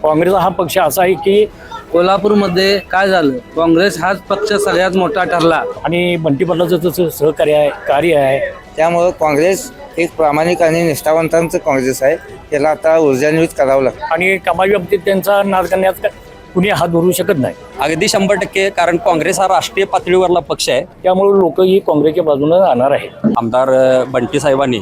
काँग्रेस हा पक्ष असा आहे की कोल्हापूरमध्ये काय झालं, काँग्रेस हाच पक्ष सगळ्यात मोठा ठरला. आणि बंटी पाटलाचं तसं कार्य आहे. त्यामुळं काँग्रेस एक प्रामाणिक आणि निष्ठावंतांचं काँग्रेस आहे. त्याला आता ऊर्जान्वित करावं लागतं. आणि कमाई बाबतीत त्यांचा नाद करण्यात कुणी हात धरू शकत नाही. अगदी 100%, कारण काँग्रेस हा राष्ट्रीय पातळीवरला पक्ष आहे. त्यामुळे लोक ही काँग्रेसच्या बाजूने राहणार आहेत. आमदार बंटी साहेबांनी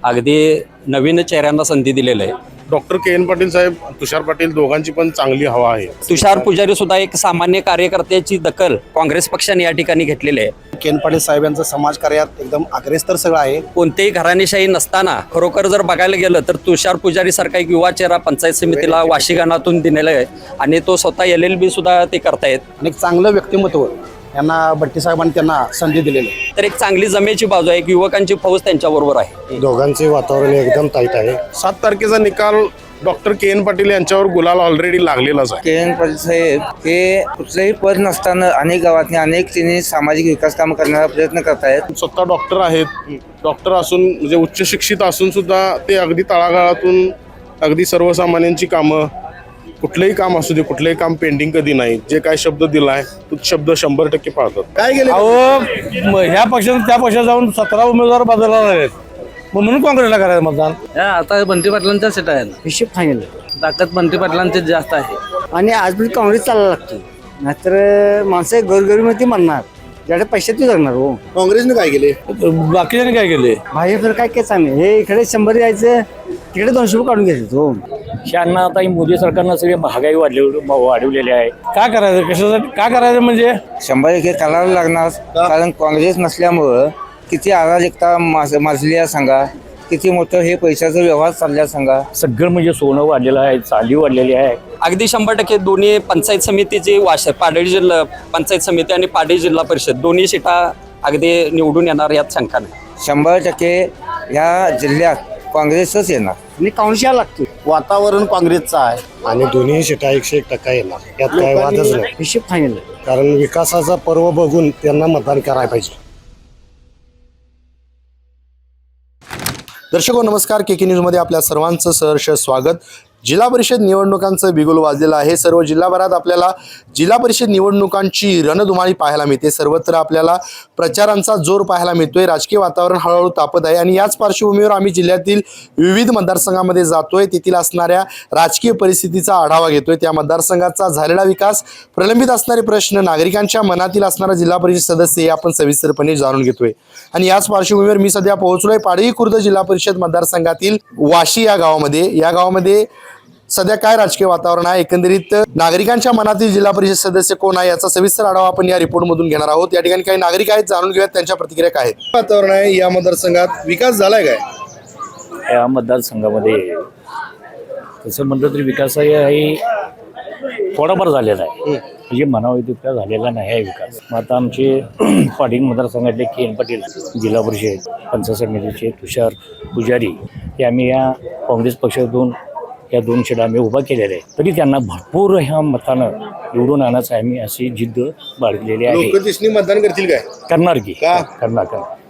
अगदी नवीन चेहऱ्यांना संधी दिलेली आहे. डॉक्टर के एन पाटील साहेब, तुषार पाटील दोघांची पण चांगली हवा आहे. तुषार पुजारी सुद्धा एक सामान्य कार्यकर्त्याची दखल काँग्रेस पक्षाने या ठिकाणी घेतलेली आहे. के एन पाटील साहेब यांचं समाजकार्यात एकदम अग्रेसर सगळं आहे. कोणतेही घराणेशाही नसताना खरोखर जर बघायला गेलं तर तुषार पुजारी सारखा एक युवा चेहरा पंचायत समितीला वाशिगाणातून दिलेला आहे आणि तो स्वतः LLB सुद्धा ते करतायत. आणि एक चांगलं व्यक्तिमत्व यांना बट्टी साहेबांनी त्यांना संधी दिलेली आहे. तर एक चांगली जमेची बाजू आहे, एक युवकांची फौज त्यांच्याबरोबर आहे. दोघांचे वातावरण एकदम टाईट आहे. 7 तारखेचा निकाल डॉक्टर के एन पाटील यांच्यावर गुलाल ऑलरेडी लागलेलाच आहे. के एन पाटील साहेब हे कुठलंही पद नसताना अनेक गावातनी अनेक तिने सामाजिक विकास कामं करण्याचा प्रयत्न करतायत. स्वतः डॉक्टर आहेत. डॉक्टर असून म्हणजे उच्च शिक्षित असून सुद्धा ते अगदी तळागाळातून अगदी सर्वसामान्यांची कामं, कुठलंही काम असू दे, कुठलंही काम पेंडिंग कधी नाही. जे काय शब्द दिलाय तो शब्द 100% पाळतात. काय गेले ह्या पक्षाने त्या पक्षात जाऊन 17 उमेदवार बदलणार आहेत. म्हणून काँग्रेसला करायचं मतदान. आता बंटी पाटलांच्या सीट आहे. हिशोब सांगितलं ताकद बंटी पाटलांची जास्त आहे. आणि आज पण काँग्रेस चालायला लागतो. नाहीतर माणसं गोरगरीमध्ये म्हणणार, ज्याकडे पैसे ते जगणार. हो, काँग्रेसने काय केले? बाकीच्याने काय केले? भाजपला काय काय सांगणे, हे इकडे 100 यायचं, तिकडे 200 रुपये काढून घ्यायचं. हो, यांना आता मोदी सरकारनं सगळे महागाई वाढवलेली आहे. काय करायचं, कशासाठी काय करायचं म्हणजे 100% करावं लागणार. कारण काँग्रेस नसल्यामुळं किती अराजकता माजली आहे सांगा, किती मोठं हे पैशाचा व्यवहार चालला सांगा. सगळं म्हणजे सोनं वाढलेलं आहे, चाली वाढलेली आहे. अगदी 100% दोन्ही पंचायत समितीची पाडळी जिल्हा पंचायत समिती आणि पाडळी जिल्हा परिषद दोन्ही सीटा अगदी निवडून येणार यात शंका नाही. 100% ह्या जिल्ह्यात काँग्रेसच येणार. आणि काँग्रेस यायला लागतो. वातावरण काँग्रेसचं आहे आणि दोन्ही सीटा 101% येणार, यात काय वादच नाही. हिशोब सांगितलं. कारण विकासाचा पर्व बघून त्यांना मतदान करायला पाहिजे. दर्शको नमस्कार, के न्यूजमध्ये आपल्या सर्वांचं सहर्ष स्वागत. जिल्हा परिषद निवडणुकांचं बिगुल वाजलेलं आहे. सर्व जिल्हाभरात आपल्याला जिल्हा परिषद निवडणुकांची रणधुमाळी पाहायला मिळते. सर्वत्र आपल्याला प्रचारांचा जोर पाहायला मिळतोय. राजकीय वातावरण हळूहळू तापत आहे आणि याच पार्श्वभूमीवर आम्ही जिल्ह्यातील विविध मतदारसंघामध्ये जातोय, तेथील असणाऱ्या राजकीय परिस्थितीचा आढावा घेतोय. त्या मतदारसंघाचा झालेला विकास, प्रलंबित असणारे प्रश्न, नागरिकांच्या मनातील असणारा जिल्हा परिषद सदस्य हे आपण सविस्तरपणे जाणून घेतोय. आणि याच पार्श्वभूमीवर मी सध्या पोहोचलोय पाडळी खुर्द जिल्हा परिषद मतदारसंघातील वाशी या गावामध्ये सध्या काय राजकीय वातावरण आहे, एकंदरीत नागरिकांच्या मनातील जिल्हा परिषद सदस्य कोण आहे याचा सविस्तर आढावा आपण या रिपोर्ट मधून घेणार आहोत. या ठिकाणी काही नागरिक आहेत, जाणून घेऊयात त्यांच्या प्रतिक्रिया काय आहेत. वातावरण आहे या मतदारसंघात, विकास झालाय काय या मतदारसंघामध्ये? तसं म्हटलं तरी विकास आहे थोडाफार झालेला आहे, म्हणजे म्हणावं तितका झालेला नाही आहे विकास. मग आता आमचे पाडळी मतदारसंघातले के एन पाटील जिल्हा परिषद पंचायत समितीचे तुषार पुजारी हे आम्ही या काँग्रेस पक्षातून या 2 सीटा आम्ही उभा केलेल्या आहे. तरी त्यांना भरपूर ह्या मतानं निवडून आणायचं आम्ही अशी जिद्द बाळगलेली आहे. लोक दिसणी मतदान करतील काय? करणार की करणार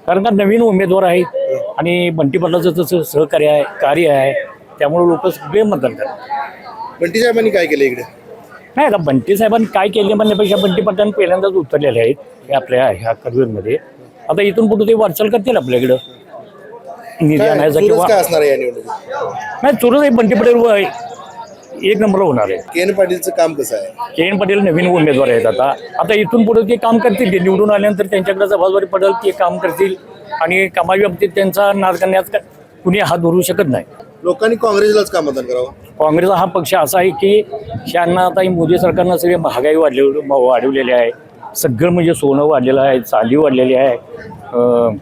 कारण का नवीन उमेदवार आहेत आणि बंटी पाटलाचं तसं कार्य आहे. त्यामुळे लोक सगळे मतदान करतात. बंटी साहेबांनी काय केलं इकडे? नाही, आता बंटी साहेबांनी काय केले म्हणण्यापेक्षा बंटी पाटलांनी पहिल्यांदाच उतरलेले आहेत हे आपल्या ह्या करिअरमध्ये. आता इथून पुढे ते वाटचाल करतील आपल्याकडं निधी आणायचा किंवा काय असणार आहे या निवडणुकीत? नाही. चोरच बंटी पटेल 1 नंबरला होणार आहे. के एन पाटीलचं काम कसं आहे? के एन पाटील नवीन उमेदवार आहेत. आता इथून पुढे ते काम करतील. ते निवडून आल्यानंतर त्यांच्याकडे जबाबदारी पडेल, ते काम करतील आणि कामाई बाबतीत त्यांचा नाद करण्यात कुणी हात धरू शकत नाही. लोकांनी काँग्रेसलाच का मतदान करावं? काँग्रेस हा पक्ष असा आहे की यांना आता मोदी सरकारनं सगळे महागाई वाढवलेली आहे. सगळं म्हणजे सोनं वाढलेलं आहे, चाली वाढलेली आहे,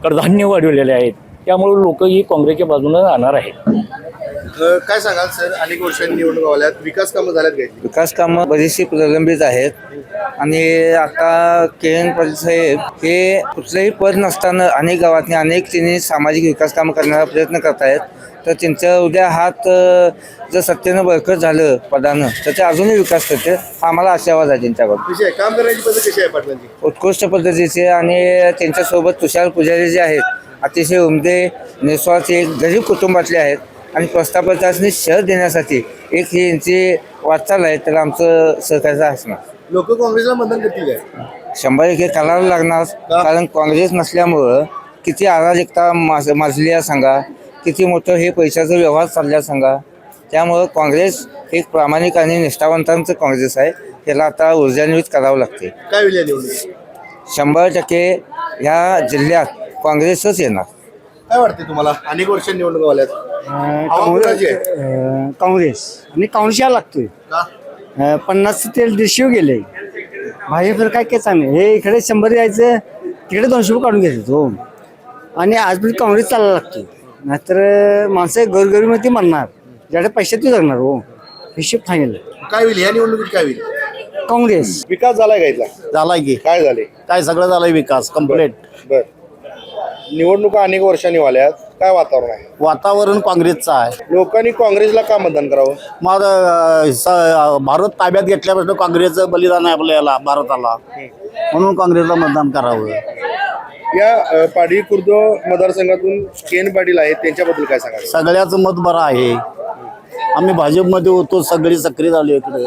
कडधान्य वाढवलेले आहेत. त्यामुळे लोक ही काँग्रेसच्या बाजूने राहणार आहेत. काय सांगाल सर, अनेक वर्षांनी निवडणूक आल्यात, विकास कामं झाल्यात काय? विकास कामं बरीचशी प्रलंबित आहेत. आणि आता के एन पाटील साहेब हे कुठलंही पद नसताना अनेक गावातनी अनेक तिने सामाजिक विकास कामं करण्याचा प्रयत्न करतायत. तर त्यांच्या उद्या हात जर सत्तेनं बळकट झालं पदानं तर ते अजूनही विकास करते, हा आम्हाला आशावाद आहे त्यांच्याकडून. काम करण्याची पद्धत कशी आहे पाटलांची? उत्कृष्ट पद्धतीचे. आणि त्यांच्यासोबत तुषार पुजारी जे आहेत अतिशय उमदे निस्वार्थी एक गरीब कुटुंबातले आहेत. आणि प्रस्ताव चाचणी शहर देण्यासाठी एक ही यांची वाटचाल आहे, तर आमचं सहकार्य असणार. लोक काँग्रेसला मतदान करतील काय? 100% करावं लागणार, कारण काँग्रेस नसल्यामुळं किती अराजकता माजली आहे सांगा, किती मोठं हे पैशाचा व्यवहार चालला सांगा. त्यामुळं काँग्रेस एक प्रामाणिक आणि निष्ठावंतांचं काँग्रेस आहे, त्याला आता ऊर्जान्वित करावं लागते. काय होईल या निवडणुकीत? 100% ह्या जिल्ह्यात काँग्रेसच येणार. काय वाटते तुम्हाला? अनेक वर्ष निवडणुका आल्यात. हवा कोणाची आहे? काँग्रेस आणि काँग्रेस यायला लागतोय. का? 50 ते 150 गेले. भाजप काय काय चांगले, हे इकडे 100 यायचं, तिकडे 200 रुपये काढून घ्यायचं हो. आणि आज पण काँग्रेस चालायला लागतो, नाहीतर माणसं गोरगरीमध्ये म्हणणार, ज्याकडे पैसे ते जगणार हो. हिशोब सांगितलं. काय होईल या निवडणुकीत? काय होईल? काँग्रेस. विकास झालाय का इथला? झालाय की काय झाले? काय सगळं झालंय विकास कंप्लीट. बर, निवडणुका अनेक वर्षांनी आल्यात, काय वातावरण आहे? वातावरण काँग्रेसचं आहे. लोकांनी काँग्रेसला का मतदान करावं? मग भारत ताब्यात घेतल्यापासून काँग्रेसचं बलिदान आहे आपल्याला भारताला, म्हणून काँग्रेसला मतदान करावं. या पाडी खुर्द मतदारसंघातून केन पाटील आहेत, त्यांच्याबद्दल काय सांगाल? सगळ्याचं मत बरं आहे. आम्ही भाजपमध्ये होतो, सगळी सक्रिय झालो इकडे.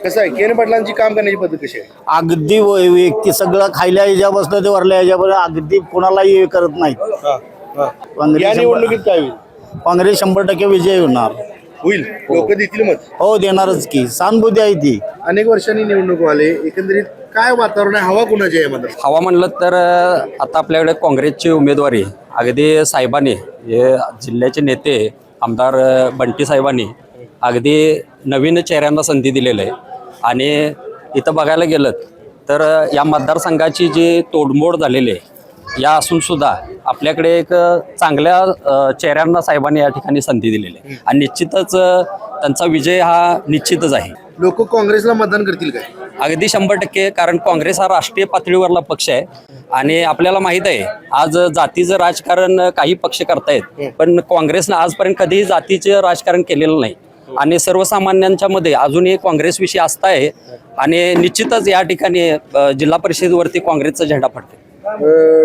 कसं आहे, केन पाटलांची काम करण्याची पद्धत कशी आहे? अगदी व्यक्ती सगळं खायल्या ह्याच्यापासून ते वरल्या ह्याच्यापर्यंत अगदी कोणालाही हे करत नाहीत. या काँग्रेस निवडणुकीत काय होईल? काँग्रेस 100% विजय होणार. होईल, लोक देतील मत. हो देणारच की, सहानुभूती आहे ती. अनेक वर्षांनी निवडणूक आले, एकंदरीत काय वातावरण आहे? हवा कुणाची आहे मतदार? हवा म्हणलं तर आता आपल्याकडे काँग्रेसची उमेदवारी अगदी साहेबांनी, हे जिल्ह्याचे नेते आमदार बंटी साहेबांनी अगदी नवीन चेहऱ्यांना संधी दिलेलं आहे. आणि इथं बघायला गेलं तर या मतदारसंघाची जी तोडमोड झालेली आहे, या असून सुद्धा आपल्याकडे एक चांगल्या चेहऱ्यांना साहेबांनी या ठिकाणी संधी दिलेली आहे. आणि निश्चितच त्यांचा विजय हा निश्चितच आहे. लोक काँग्रेसला मतदान करतील काय? अगदी 100%, कारण काँग्रेस हा राष्ट्रीय पातळीवरला पक्ष आहे. आणि आपल्याला माहित आहे, आज जातीचं राजकारण काही पक्ष करतायत, पण काँग्रेसनं आजपर्यंत कधीही जातीचे राजकारण केलेलं नाही. आणि सर्वसामान्यांच्या मध्ये अजूनही काँग्रेसविषयी आस्था आहे. आणि निश्चितच या ठिकाणी जिल्हा परिषदेवरती काँग्रेसचा झेंडा फडते.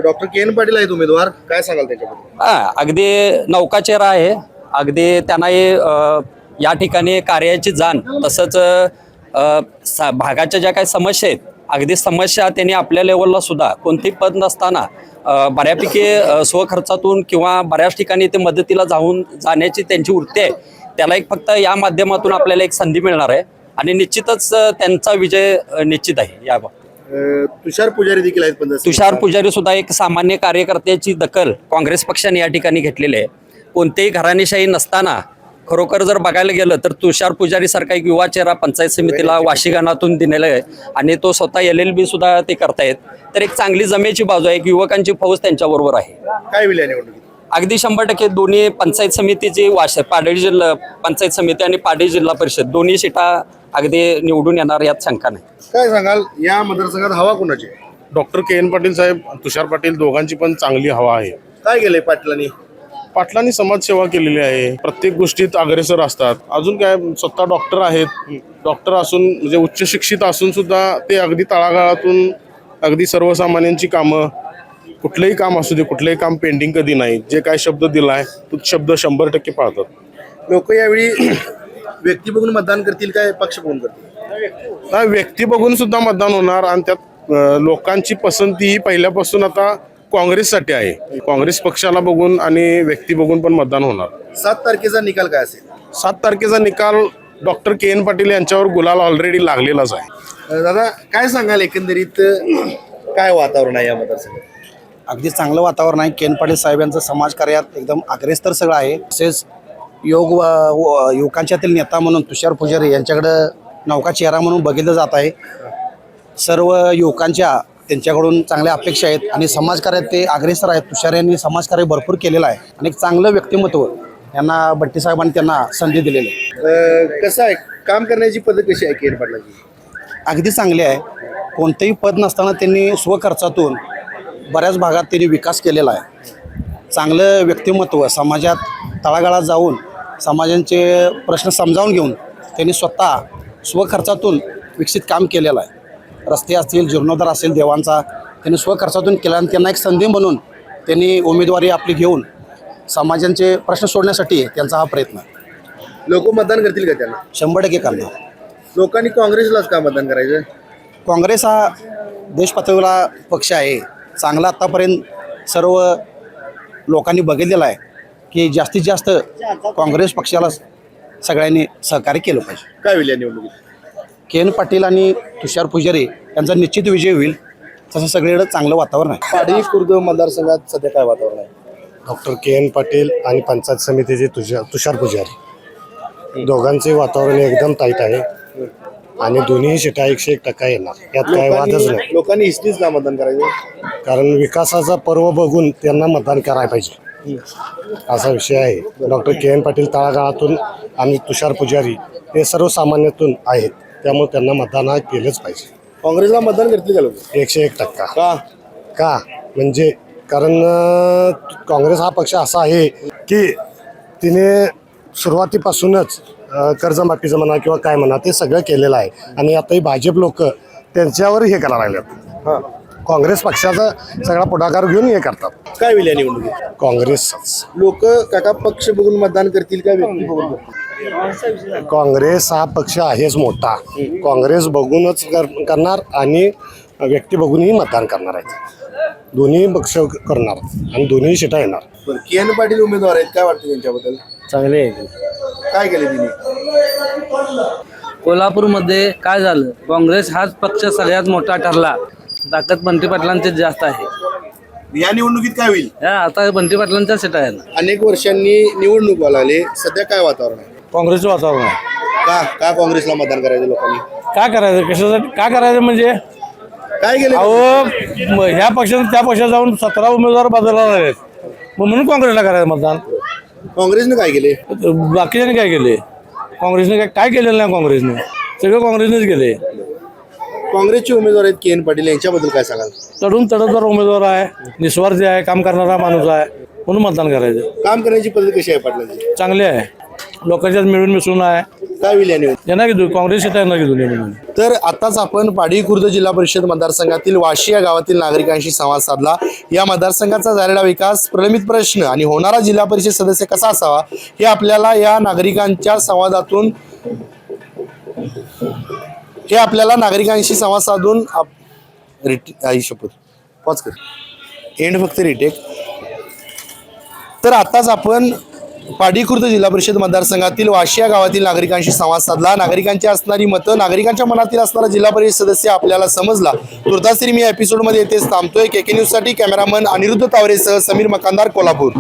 डॉक्टर केन पाटील आहेत उमेदवार, काय सांगाल त्याच्याबद्दल? अगदी नौका चेहरा आहे. अगदी त्यांनाही या ठिकाणी कार्याची जाण, तसंच भागाच्या ज्या काही समस्या आहेत, अगदी समस्या त्यांनी आपल्या लेवलला सुद्धा कोणतेही पद नसताना बऱ्यापैकी स्वखर्चातून किंवा बऱ्याच ठिकाणी ते मदतीला जाण्याची त्यांची वृत्ती आहे. त्याला एक फक्त या माध्यमातून आपल्याला एक संधी मिळणार आहे. आणि निश्चितच त्यांचा विजय निश्चित आहे. या तुषार पुजारी देखील आहेत. पण तुषार पुजारी सुद्धा एक सामान्य कार्यकर्त्याची दखल काँग्रेस पक्षाने या ठिकाणी घेतलेली आहे. कोणतेही घराणेशाही नसताना खरोखर जर बघायला गेलं तर तुषार पुजारी सारखा एक युवा चेहरा पंचायत समितीला वाशिगाणातून दिलेला आहे. आणि तो स्वतः LLB सुद्धा ते करतायत. तर एक चांगली जमेची बाजू आहे, एक युवकांची फौज त्यांच्याबरोबर आहे. काय होईल या निवडणुकीत? अगदी 100% दोन्ही पंचायत समितीची पाडळी जिल्हा पंचायत समिती आणि पाडळी जिल्हा परिषद दोन्ही सीटा अगदी निवडून येणार, यात शंका नाही. काय सांगाल, या मतदारसंघात हवा कुणाची? डॉक्टर केन पाटील साहेब, तुषार पाटील दोघांची पण चांगली हवा आहे. काय केलंय पाटलांनी? पाटलांनी समाजसेवा केलेली आहे, प्रत्येक गोष्टीत अग्रेसर असतात. अजून काय, स्वतः डॉक्टर आहेत. डॉक्टर असून म्हणजे उच्च शिक्षित असून सुद्धा ते अगदी तळागाळातून अगदी सर्वसामान्यांची कामं, कुठलंही काम असू दे, कुठलंही काम पेंडिंग कधी नाही. जे काय शब्द दिलाय तो शब्द 100% पाळतात. लोक यावेळी व्यक्ती बघून मतदान करतील काय पक्ष बघून करतील? नाही, व्यक्ती बघून सुद्धा मतदान होणार. आणि त्यात लोकांची पसंती ही पहिल्यापासून आता काँग्रेससाठी आहे. काँग्रेस पक्षाला बघून आणि व्यक्ती बघून पण मतदान होणार. 7 तारखेचा निकाल काय असेल? 7 तारखेचा निकाल डॉक्टर केन पाटील यांच्यावर गुलाल ऑलरेडी लागलेलाच आहे. दादा काय सांगाल, एकंदरीत काय वातावरण आहे या मतदारसंघात? अगदी चांगलं वातावरण आहे. केन पाटील साहेब यांचं समाजकार्यात एकदम अग्रेसर सगळं आहे. तसेच युवकांच्यातील नेता म्हणून तुषार पुजारी यांच्याकडं नौका चेहरा म्हणून बघितलं जात आहे. सर्व युवकांच्या त्यांच्याकडून चांगल्या अपेक्षा आहेत आणि समाजकार्यात ते अग्रेसर आहेत. तुषार यांनी समाजकार्य भरपूर केलेलं आहे आणि एक चांगलं व्यक्तिमत्व यांना बट्टी साहेबांनी त्यांना संधी दिलेली आहे. कसं आहे, काम करण्याची पद्धत कशी आहे केन पाटलांची? अगदी चांगली आहे. कोणतेही पद नसताना त्यांनी स्वखर्चातून बऱ्याच भागात त्यांनी विकास केलेला आहे. चांगलं व्यक्तिमत्व, समाजात तळागाळात जाऊन समाजांचे प्रश्न समजावून घेऊन त्यांनी स्वतः स्वखर्चातून विकसित काम केलेलं आहे. रस्ते असतील, जीर्णोद्धार असेल देवांचा, त्यांनी स्वखर्चातून केला आणि त्यांना एक संधी म्हणून त्यांनी उमेदवारी आपली घेऊन समाजांचे प्रश्न सोडण्यासाठी त्यांचा हा प्रयत्न आहे. लोक मतदान करतील का त्यांना? 100% करणार. लोकांनी काँग्रेसलाच का मतदान करायचं? काँग्रेस हा देशपातळीला पक्ष आहे. चांगला आत्तापर्यंत सर्व लोकांनी बघितलेला आहे की जास्तीत जास्त काँग्रेस पक्षाला सगळ्यांनी सहकार्य केलं पाहिजे. काय होईल या निवडणुकीत? के.एन. पाटील आणि तुषार पुजारी यांचा निश्चित विजय होईल. तसं सगळीकडे चांगलं वातावरण आहे. पाडी खुर्द मतदारसंघात सध्या काय वातावरण आहे? Doctor K. N.. पाटील आणि पंचायत समितीचे तुषार पुजारी दोघांचे वातावरण एकदम टाईट आहे आणि दोन्ही सीटा 101% येणार, यात काय वादच नाही. लोकांनी हिस्ट्रीच का मतदान करायचं? कारण विकासाचा पर्व बघून त्यांना मतदान करायला पाहिजे असा विषय आहे. Doctor K. N.. पाटील तळागाळातून आणि तुषार पुजारी हे सर्वसामान्यातून आहेत, त्यामुळे त्यांना मतदान केलंच पाहिजे. काँग्रेसला मतदान करतील का लोक? 101%. का? का म्हणजे कारण काँग्रेस हा पक्ष असा आहे की तिने सुरुवातीपासूनच कर्जमाफीचं म्हणा किंवा काय म्हणा ते सगळं केलेलं आहे आणि आताही भाजप लोक त्यांच्यावर हे करायला लागलेत. काँग्रेस पक्षाचा सगळा पुढाकार घेऊन हे करतात. काय होईल या निवडणुकीत? काँग्रेसच. लोक काका पक्ष बघून मतदान करतील का व्यक्ती बघून करतील? काँग्रेस हा पक्ष आहेच मोठा. काँग्रेस बघूनच करणार आणि व्यक्ती बघूनही मतदान करणार आहेत. दोन्ही पक्ष करणार आणि दोन्ही सीटा येणार. बरं, के.एन. पाटील उमेदवार आहेत, काय वाटतं त्यांच्याबद्दल? चांगले आहे. काय केले तिने? कोल्हापूरमध्ये काय झालं, काँग्रेस हाच पक्ष सगळ्यात मोठा ठरला. ताकद बंटी पाटलांची जास्त आहे. या निवडणुकीत काय होईल? आता बंटी पाटलांच्या सीटा आहे ना. अनेक वर्षांनी निवडणूक लागली, सध्या काय वातावरण आहे? काँग्रेसचं वातावरण आहे. का काँग्रेसला मतदान करायचं लोकांनी? काय करायचं, कशासाठी काय करायचं म्हणजे काय केलं? ह्या पक्षाने त्या पक्षात जाऊन 17 उमेदवार बदलणार आहेत, मग म्हणून काँग्रेसला करायचं मतदान. काँग्रेसने काय केले? बाकीच्याने काय केले? काँग्रेसने काय केलेलं नाही. काँग्रेसने सगळं काँग्रेसनेच केले. काँग्रेसचे उमेदवार आहेत के.एन. पाटील, यांच्याबद्दल काय सांगाल? तडून तडतदार उमेदवार आहे, निस्वार्थी आहे, काम करणारा माणूस आहे, म्हणून मतदान करायचं. काम करण्याची पद्धत कशी आहे पाटलांची? चांगले आहे, लोकांच्यात मिळून मिसळून आहे. काय होईल या निवडणुकीत? यांना की काँग्रेस सीटा यांना की दोन्ही मिळून. तर आताच आपण पाडी खुर्द जिल्हा परिषद मतदारसंघातील वाशी या गावातील नागरिकांशी संवाद साधला. या मतदारसंघाचा झालेला विकास, प्रलंबित प्रश्न आणि होणारा जिल्हा परिषद सदस्य कसा असावा हे आपल्याला या नागरिकांच्या संवादातून नागरिकांशी संवाद साधून शपथ पॉज कर एंड फक्त रिटेक. तर आताच आपण पाडी खुर्द जिल्हा परिषद मतदारसंघातील वाशी या गावातील नागरिकांशी संवाद साधला. नागरिकांची असणारी मतं, नागरिकांच्या मनातील असणारा जिल्हा परिषद सदस्य आपल्याला समजला. तुर्तास तरी मी या एपिसोडमध्ये येथेच थांबतोय. KK न्यूजसाठी कॅमेरामन अनिरुद्ध तावरेसह समीर मकानदार, कोल्हापूर.